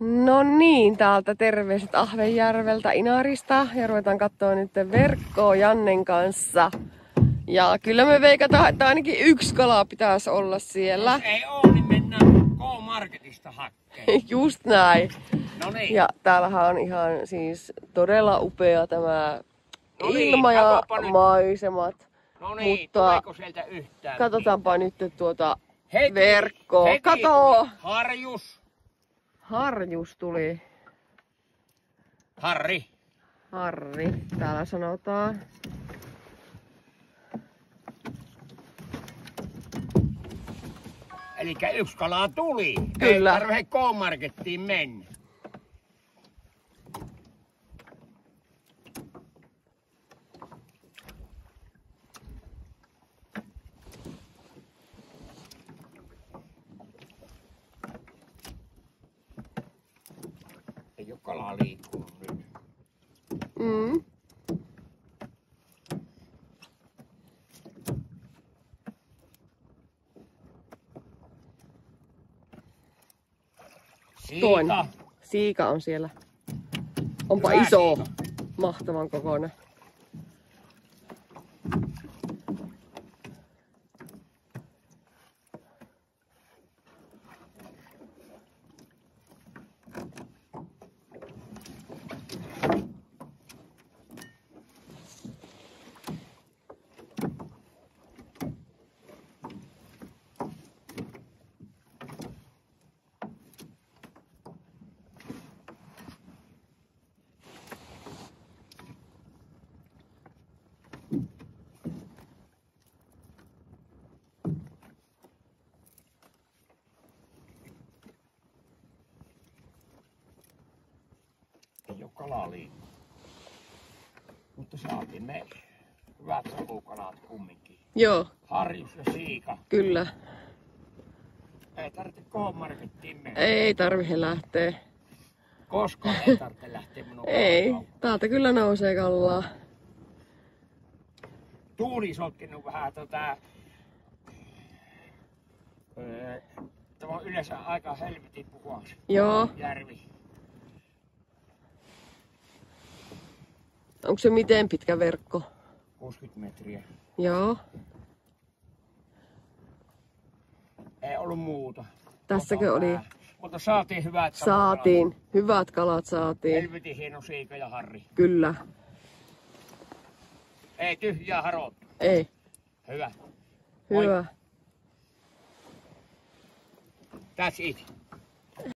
No niin, täältä terveiset Ahvenjärveltä Inarista ja ruvetaan katsoa nyt verkkoa Jannen kanssa. Ja kyllä me veikataan, että ainakin yksi kala pitäisi olla siellä. Jos ei oo, niin mennään K-Marketista hakkeen. Just näin. No niin. Ja täällähän on ihan siis todella upea tämä No niin, ilma ja katsopa nyt. maisemat. No niin, Mutta tuleeko sieltä yhtään? katsotaanpa nyt tuota Heti, verkkoa. heti Kato! tuli Harjus. Harjus tuli. Harri. Harri, täällä sanotaan. Elikkä yksi kala tuli. Kyllä. Ei tarvitse K-Markettiin mennä. Ei oo kalaa liikkunut nyt. Mm. Siika. Siika on siellä. Onpa Hyvä iso. siika. Mahtavan kokoinen. Ei oo kalaa liikkunut. Mutta saatiin ne hyvät savukalat kumminkin. Joo, Harjus ja siika. kyllä. Ei tarvitse K-Markettiin mennä. Ei tarvitse lähteä. Koskaan ei tarvitse lähteä minun Ei, kalaan. täältä kyllä nousee kallaa. Tuuli sotkenut vähän tämä on yleensä aika helvetin puhas Joo. järvi. Onko se miten pitkä verkko? 60 metriä. Joo. Ei ollut muuta. Tässäkö oli? Mutta saatiin hyvät Saatiin. Hyvät kalat saatiin. Helvetin hieno siika ja harri. Kyllä. Ei tyhjää harottu. Ei. Hyvä. Hyvä. That's it.